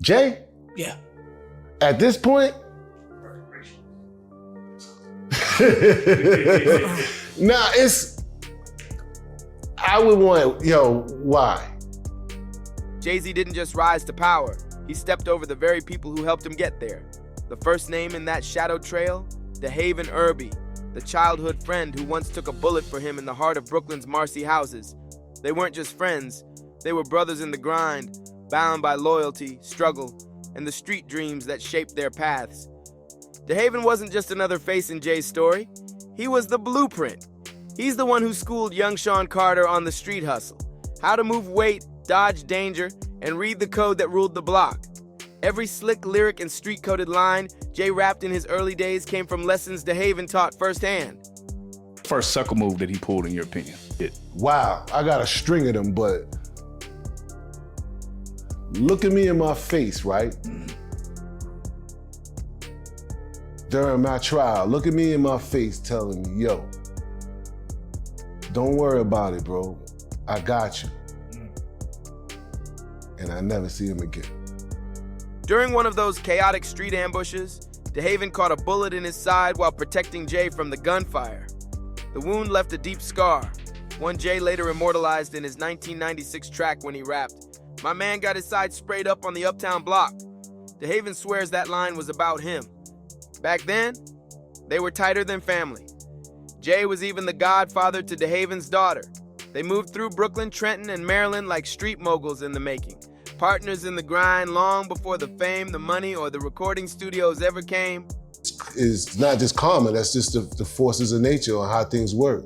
Jay? Yeah. At this point? Nah, I would want, why? Jay-Z didn't just rise to power. He stepped over the very people who helped him get there. The first name in that shadow trail, DeHaven Irby, the childhood friend who once took a bullet for him in the heart of Brooklyn's Marcy houses. They weren't just friends, they were brothers in the grind, bound by loyalty, struggle, and the street dreams that shaped their paths. DeHaven wasn't just another face in Jay's story, he was the blueprint. He's the one who schooled young Sean Carter on the street hustle, how to move weight, dodge danger, and read the code that ruled the block. Every slick lyric and street-coded line Jay rapped in his early days came from lessons DeHaven taught firsthand. First sucker move that he pulled, in your opinion? Wow, I got a string of them, but look at me in my face, right? During my trial, look at me in my face telling me, yo, don't worry about it, bro. I got you. And I never see him again. During one of those chaotic street ambushes, DeHaven caught a bullet in his side while protecting Jay from the gunfire. The wound left a deep scar, one Jay later immortalized in his 1996 track when he rapped, "My man got his side sprayed up on the Uptown block." DeHaven swears that line was about him. Back then, they were tighter than family. Jay was even the godfather to DeHaven's daughter. They moved through Brooklyn, Trenton, and Maryland like street moguls in the making. Partners in the grind long before the fame, the money, or the recording studios ever came. It's not just karma, that's just the forces of nature or how things work.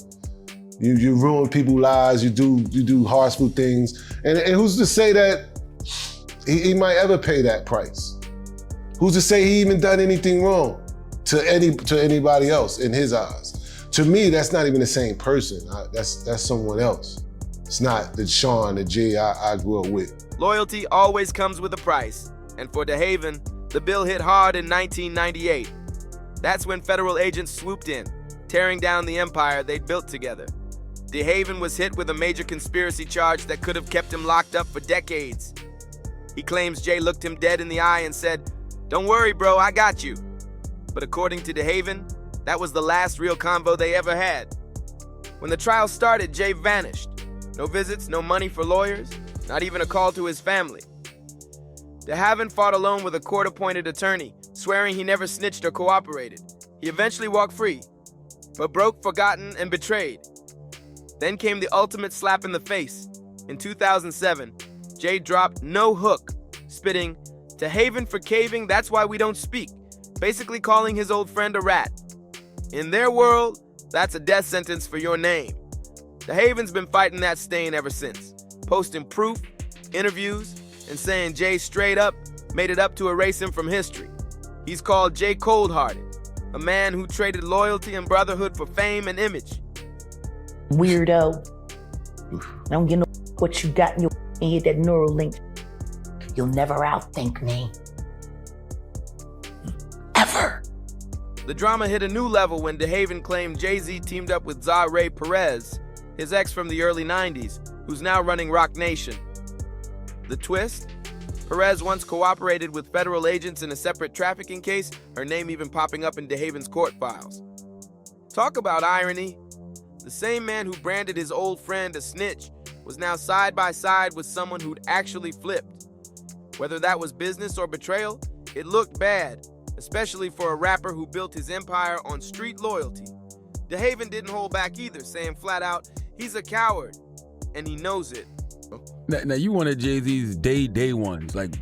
You ruin people's lives, you do harmful things, and who's to say that he might ever pay that price? Who's to say he even done anything wrong to anybody else in his eyes? To me, that's not even the same person. That's someone else. It's not the Sean, the Jay I grew up with. Loyalty always comes with a price, and for DeHaven, the bill hit hard in 1998. That's when federal agents swooped in, tearing down the empire they'd built together. DeHaven was hit with a major conspiracy charge that could have kept him locked up for decades. He claims Jay looked him dead in the eye and said, "Don't worry, bro, I got you." But according to DeHaven, that was the last real convo they ever had. When the trial started, Jay vanished. No visits, no money for lawyers, not even a call to his family. DeHaven fought alone with a court-appointed attorney, swearing he never snitched or cooperated. He eventually walked free, but broke, forgotten, and betrayed. Then came the ultimate slap in the face. In 2007, Jay dropped "No Hook," spitting, "DeHaven for caving, that's why we don't speak," basically calling his old friend a rat. In their world, that's a death sentence for your name. DeHaven's been fighting that stain ever since, posting proof, interviews, and saying Jay straight up made it up to erase him from history. He's called Jay Cold-Hearted, a man who traded loyalty and brotherhood for fame and image. Weirdo. I don't get no what you got in your head, that neural link. You'll never outthink me. Ever. The drama hit a new level when DeHaven claimed Jay-Z teamed up with Ray Perez, his ex from the early 90s, who's now running Roc Nation. The twist? Perez once cooperated with federal agents in a separate trafficking case, her name even popping up in DeHaven's court files. Talk about irony. The same man who branded his old friend a snitch was now side by side with someone who'd actually flipped. Whether that was business or betrayal, it looked bad, especially for a rapper who built his empire on street loyalty. DeHaven didn't hold back either, saying flat out, he's a coward, and he knows it. Now you one of Jay-Z's day ones, like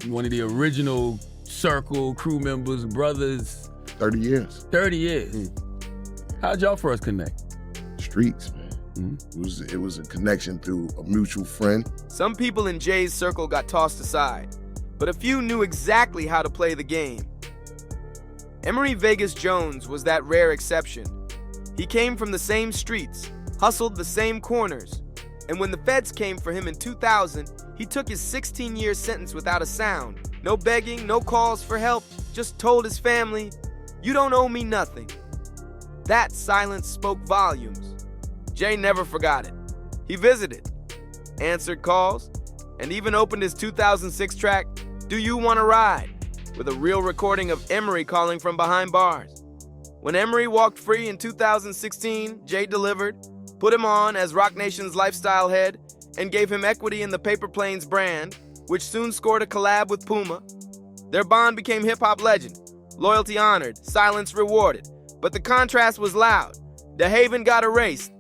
one of the original Circle crew members, brothers. 30 years. 30 years. How'd y'all first connect? Streets, man. It was a connection through a mutual friend. Some people in Jay's circle got tossed aside, but a few knew exactly how to play the game. Emory Vegas Jones was that rare exception. He came from the same streets, hustled the same corners, and when the feds came for him in 2000, he took his 16-year sentence without a sound. No begging, no calls for help, just told his family, "You don't owe me nothing." That silence spoke volumes. Jay never forgot it. He visited, answered calls, and even opened his 2006 track, Do You Want to Ride? With a real recording of Emory calling from behind bars. When Emory walked free in 2016, Jay delivered, put him on as Roc Nation's lifestyle head, and gave him equity in the Paper Planes brand, which soon scored a collab with Puma. Their bond became hip-hop legend, loyalty honored, silence rewarded. But the contrast was loud. DeHaven got erased.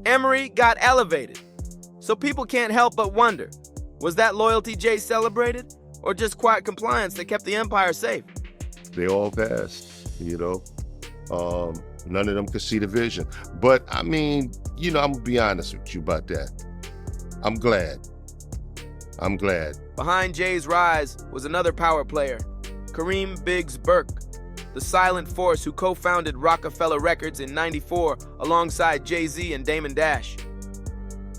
Emory got elevated. So people can't help but wonder, was that loyalty Jay celebrated, or just quiet compliance that kept the empire safe? They all passed, you know. None of them could see the vision. But I mean, you know, I'm gonna be honest with you about that. I'm glad. Behind Jay's rise was another power player, Kareem Biggs Burke, the silent force who co-founded Roc-A-Fella Records in '94 alongside Jay-Z and Damon Dash.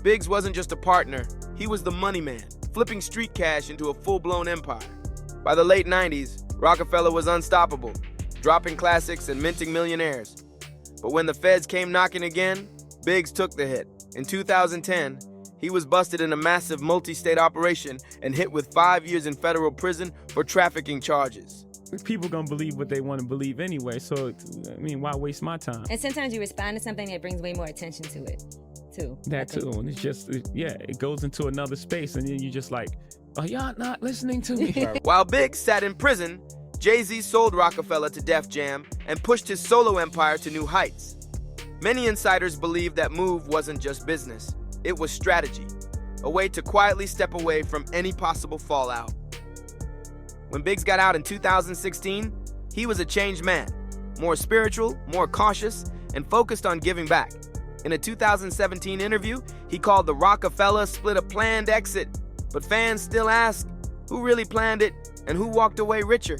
Biggs wasn't just a partner, he was the money man, flipping street cash into a full-blown empire. By the late 90s, Roc-A-Fella was unstoppable, dropping classics and minting millionaires. But when the feds came knocking again, Biggs took the hit. In 2010, he was busted in a massive multi-state operation and hit with 5 years in federal prison for trafficking charges. People gonna believe what they want to believe anyway, so, I mean, why waste my time? And sometimes you respond to something that brings way more attention to it, too. That too, and it's just, it goes into another space, and then you just like, oh, y'all not listening to me? While Biggs sat in prison, Jay-Z sold Roc-A-Fella to Def Jam and pushed his solo empire to new heights. Many insiders believe that move wasn't just business, it was strategy, a way to quietly step away from any possible fallout. When Biggs got out in 2016, he was a changed man, more spiritual, more cautious, and focused on giving back. In a 2017 interview, he called the Roc-A-Fella split a planned exit, but fans still ask, who really planned it and who walked away richer?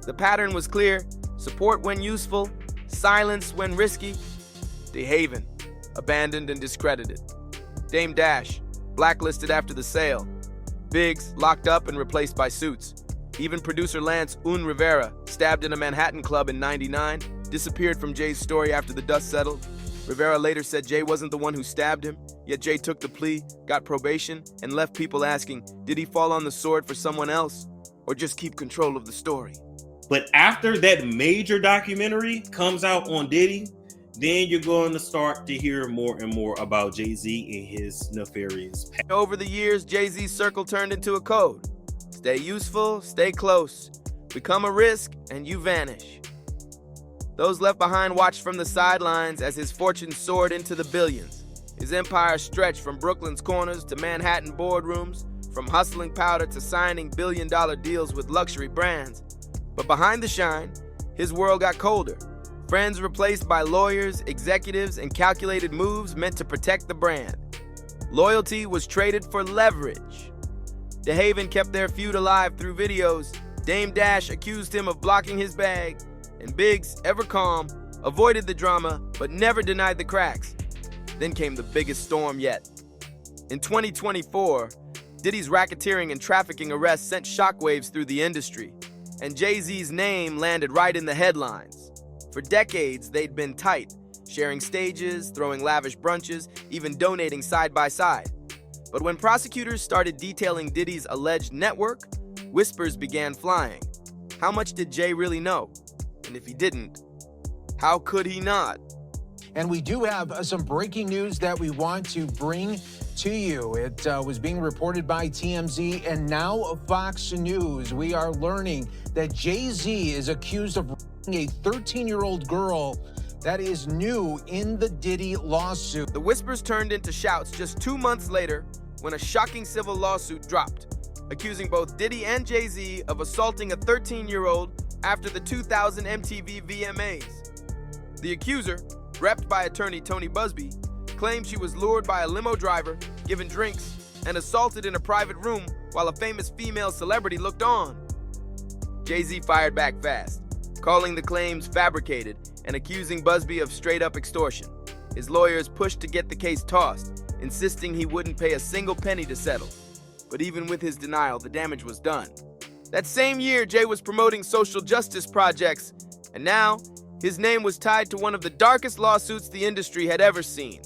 The pattern was clear: support when useful, silence when risky. DeHaven, abandoned and discredited. Dame Dash, blacklisted after the sale. Biggs, locked up and replaced by suits. Even producer Lance Un Rivera, stabbed in a Manhattan club in '99, disappeared from Jay's story after the dust settled. Rivera later said Jay wasn't the one who stabbed him, yet Jay took the plea, got probation, and left people asking, did he fall on the sword for someone else, or just keep control of the story? But after that major documentary comes out on Diddy, then you're going to start to hear more and more about Jay-Z and his nefarious past. Over the years, Jay-Z's circle turned into a code. Stay useful, stay close, become a risk, and you vanish. Those left behind watched from the sidelines as his fortune soared into the billions. His empire stretched from Brooklyn's corners to Manhattan boardrooms, from hustling powder to signing billion-dollar deals with luxury brands. But behind the shine, his world got colder. Friends replaced by lawyers, executives, and calculated moves meant to protect the brand. Loyalty was traded for leverage. DeHaven kept their feud alive through videos. Dame Dash accused him of blocking his bag, and Biggs, ever calm, avoided the drama but never denied the cracks. Then came the biggest storm yet. In 2024, Diddy's racketeering and trafficking arrests sent shockwaves through the industry, and Jay-Z's name landed right in the headlines. For decades, they'd been tight, sharing stages, throwing lavish brunches, even donating side by side. But when prosecutors started detailing Diddy's alleged network, whispers began flying. How much did Jay really know? And if he didn't, how could he not? And we do have some breaking news that we want to bring to you. It was being reported by TMZ and now Fox News. We are learning that Jay-Z is accused of raping a 13-year-old girl. That is new in the Diddy lawsuit. The whispers turned into shouts just 2 months later when a shocking civil lawsuit dropped, accusing both Diddy and Jay-Z of assaulting a 13-year-old after the 2000 MTV VMAs. The accuser, repped by attorney Tony Busby, claimed she was lured by a limo driver, given drinks, and assaulted in a private room while a famous female celebrity looked on. Jay-Z fired back fast, calling the claims fabricated and accusing Busby of straight-up extortion. His lawyers pushed to get the case tossed, insisting he wouldn't pay a single penny to settle. But even with his denial, the damage was done. That same year, Jay was promoting social justice projects, and now his name was tied to one of the darkest lawsuits the industry had ever seen.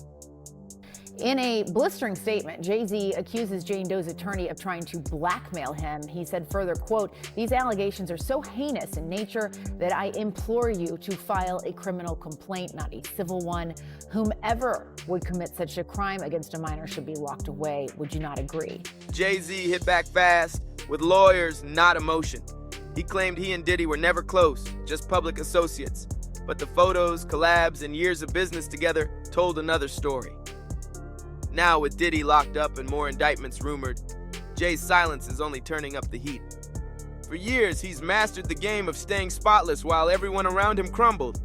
In a blistering statement, Jay-Z accuses Jane Doe's attorney of trying to blackmail him. He said further, quote, "These allegations are so heinous in nature that I implore you to file a criminal complaint, not a civil one. Whomever would commit such a crime against a minor should be locked away. Would you not agree?" Jay-Z hit back fast with lawyers, not emotion. He claimed he and Diddy were never close, just public associates. But the photos, collabs, and years of business together told another story. Now, with Diddy locked up and more indictments rumored, Jay's silence is only turning up the heat. For years, he's mastered the game of staying spotless while everyone around him crumbled.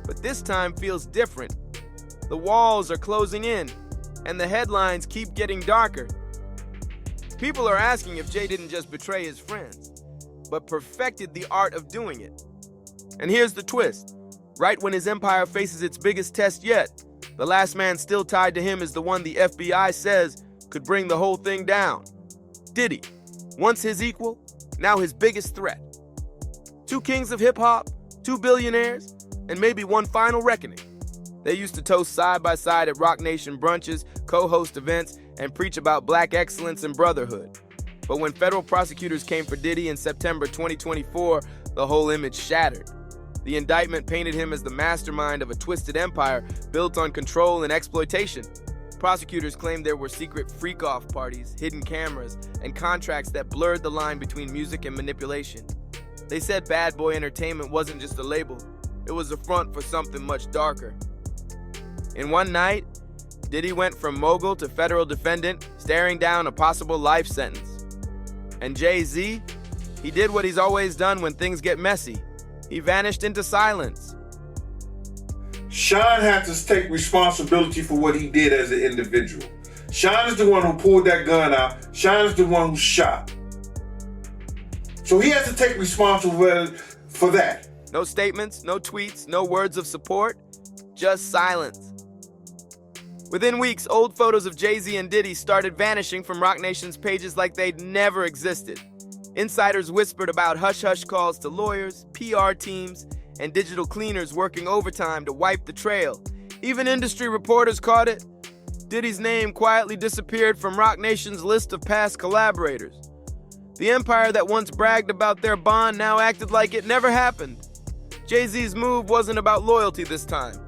But this time feels different. The walls are closing in, and the headlines keep getting darker. People are asking if Jay didn't just betray his friends, but perfected the art of doing it. And here's the twist. Right when his empire faces its biggest test yet, the last man still tied to him is the one the FBI says could bring the whole thing down. Diddy, once his equal, now his biggest threat. Two kings of hip-hop, two billionaires, and maybe one final reckoning. They used to toast side by side at Roc Nation brunches, co-host events, and preach about black excellence and brotherhood. But when federal prosecutors came for Diddy in September 2024, the whole image shattered. The indictment painted him as the mastermind of a twisted empire built on control and exploitation. Prosecutors claimed there were secret freak-off parties, hidden cameras, and contracts that blurred the line between music and manipulation. They said Bad Boy Entertainment wasn't just a label, it was a front for something much darker. In one night, Diddy went from mogul to federal defendant, staring down a possible life sentence. And Jay-Z, he did what he's always done when things get messy. He vanished into silence. Sean had to take responsibility for what he did as an individual. Sean is the one who pulled that gun out. Sean is the one who shot. So he has to take responsibility for that. No statements, no tweets, no words of support, just silence. Within weeks, old photos of Jay-Z and Diddy started vanishing from Roc Nation's pages like they'd never existed. Insiders whispered about hush-hush calls to lawyers, PR teams, and digital cleaners working overtime to wipe the trail. Even industry reporters caught it. Diddy's name quietly disappeared from Roc Nation's list of past collaborators. The empire that once bragged about their bond now acted like it never happened. Jay-Z's move wasn't about loyalty this time.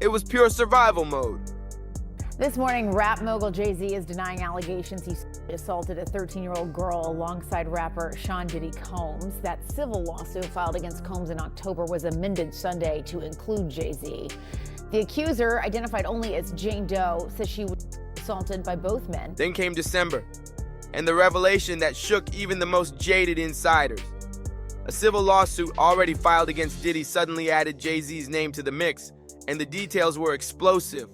It was pure survival mode. This morning, rap mogul Jay-Z is denying allegations he assaulted a 13-year-old girl alongside rapper Sean Diddy Combs. That civil lawsuit filed against Combs in October was amended Sunday to include Jay-Z. The accuser, identified only as Jane Doe, says she was assaulted by both men. Then came December, and the revelation that shook even the most jaded insiders. A civil lawsuit already filed against Diddy suddenly added Jay-Z's name to the mix, and the details were explosive.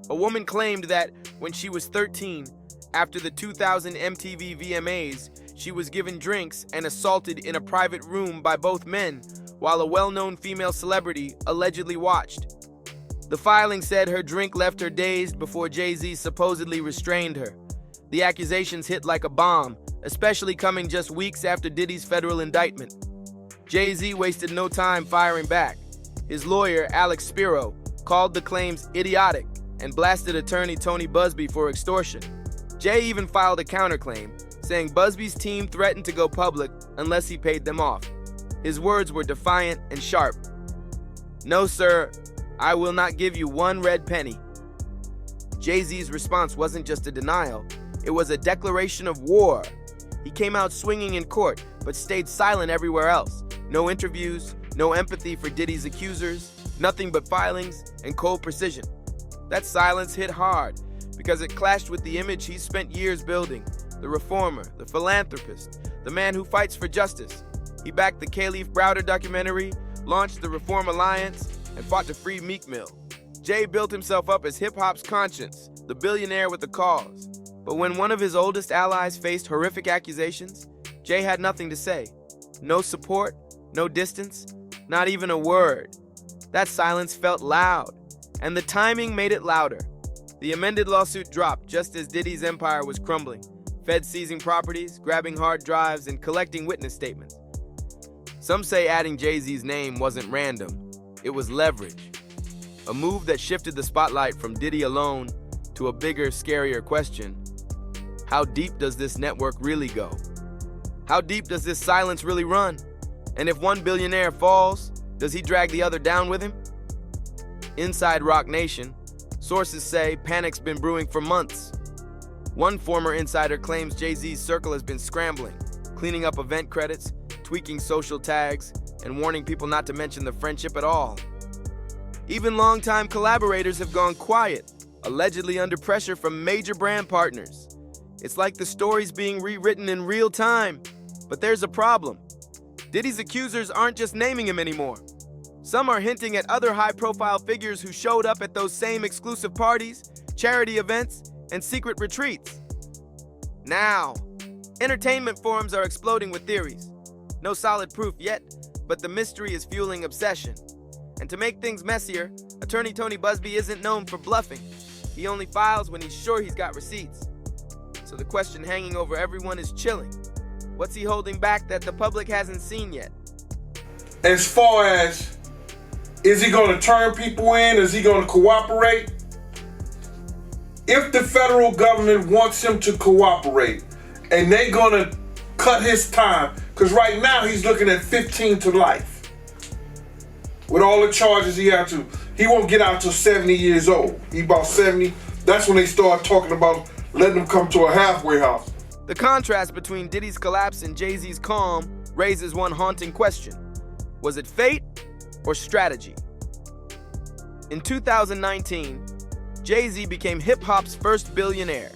A woman claimed that when she was 13, after the 2000 MTV VMAs, she was given drinks and assaulted in a private room by both men, while a well-known female celebrity allegedly watched. The filing said her drink left her dazed before Jay-Z supposedly restrained her. The accusations hit like a bomb, especially coming just weeks after Diddy's federal indictment. Jay-Z wasted no time firing back. His lawyer, Alex Spiro, called the claims idiotic and blasted attorney Tony Busby for extortion. Jay even filed a counterclaim, saying Busby's team threatened to go public unless he paid them off. His words were defiant and sharp. "No, sir, I will not give you one red penny." Jay-Z's response wasn't just a denial, it was a declaration of war. He came out swinging in court, but stayed silent everywhere else. No interviews, no empathy for Diddy's accusers, nothing but filings and cold precision. That silence hit hard because it clashed with the image he spent years building. The reformer, the philanthropist, the man who fights for justice. He backed the Khalif Browder documentary, launched the Reform Alliance, and fought to free Meek Mill. Jay built himself up as hip-hop's conscience, the billionaire with a cause. But when one of his oldest allies faced horrific accusations, Jay had nothing to say. No support, no distance, not even a word. That silence felt loud, and the timing made it louder. The amended lawsuit dropped just as Diddy's empire was crumbling, feds seizing properties, grabbing hard drives, and collecting witness statements. Some say adding Jay-Z's name wasn't random, it was leverage. a move that shifted the spotlight from Diddy alone to a bigger, scarier question. How deep does this network really go? How deep does this silence really run? And if one billionaire falls, does he drag the other down with him? Inside Roc Nation, sources say panic's been brewing for months. One former insider claims Jay-Z's circle has been scrambling, cleaning up event credits, tweaking social tags, and warning people not to mention the friendship at all. Even longtime collaborators have gone quiet, allegedly under pressure from major brand partners. It's like the story's being rewritten in real time. But there's a problem. Diddy's accusers aren't just naming him anymore. Some are hinting at other high-profile figures who showed up at those same exclusive parties, charity events, and secret retreats. Now, entertainment forums are exploding with theories. No solid proof yet, but the mystery is fueling obsession. And to make things messier, attorney Tony Busby isn't known for bluffing. He only files when he's sure he's got receipts. So the question hanging over everyone is chilling. What's he holding back that the public hasn't seen yet? As far as, is he going to turn people in? Is he going to cooperate? If the federal government wants him to cooperate and they're going to cut his time, because right now he's looking at 15 to life. With all the charges he had to, he won't get out till 70 years old. He about 70. That's when they start talking about letting him come to a halfway house. The contrast between Diddy's collapse and Jay-Z's calm raises one haunting question. Was it fate or strategy? In 2019, Jay-Z became hip-hop's first billionaire,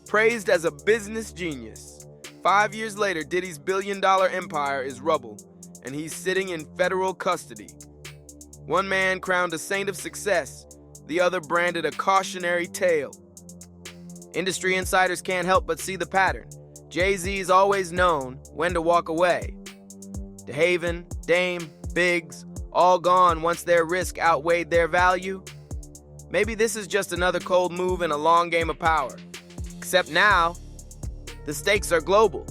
praised as a business genius. 5 years later, Diddy's billion-dollar empire is rubble, and he's sitting in federal custody. One man crowned a saint of success, the other branded a cautionary tale. Industry insiders can't help but see the pattern. Jay-Z's always known when to walk away. DeHaven, Dame, Biggs, all gone once their risk outweighed their value. Maybe this is just another cold move in a long game of power. Except now, the stakes are global.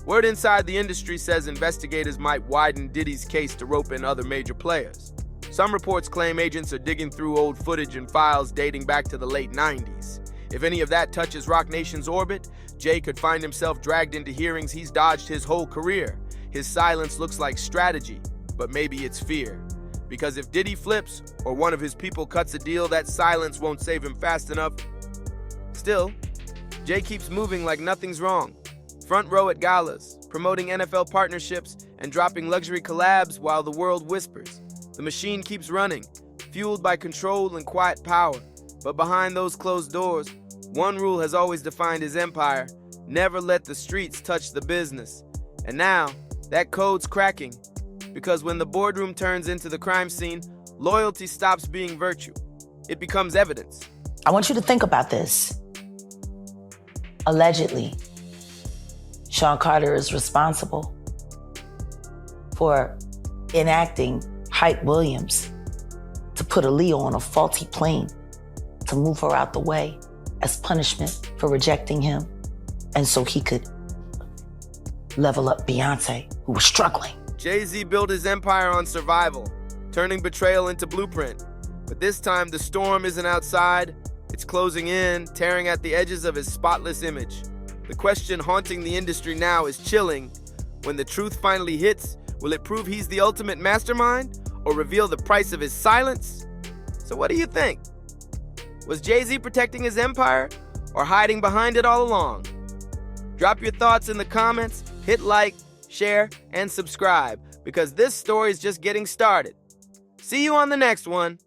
Word inside the industry says investigators might widen Diddy's case to rope in other major players. Some reports claim agents are digging through old footage and files dating back to the late 90s. If any of that touches Roc Nation's orbit, Jay could find himself dragged into hearings he's dodged his whole career. His silence looks like strategy, but maybe it's fear. Because if Diddy flips or one of his people cuts a deal, that silence won't save him fast enough. Still, Jay keeps moving like nothing's wrong. Front row at galas, promoting NFL partnerships, and dropping luxury collabs while the world whispers. The machine keeps running, fueled by control and quiet power. But behind those closed doors, one rule has always defined his empire: never let the streets touch the business. And now, that code's cracking. Because when the boardroom turns into the crime scene, loyalty stops being virtue. It becomes evidence. I want you to think about this. Allegedly, Sean Carter is responsible for enacting Hype Williams to put Aaliyah on a faulty plane to move her out the way as punishment for rejecting him, and so he could level up Beyonce, who was struggling. Jay-Z built his empire on survival, turning betrayal into blueprint. But this time, the storm isn't outside. It's closing in, tearing at the edges of his spotless image. The question haunting the industry now is chilling. When the truth finally hits, will it prove he's the ultimate mastermind or reveal the price of his silence? So what do you think? Was Jay-Z protecting his empire or hiding behind it all along? Drop your thoughts in the comments, hit like, share, and subscribe, because this story is just getting started. See you on the next one.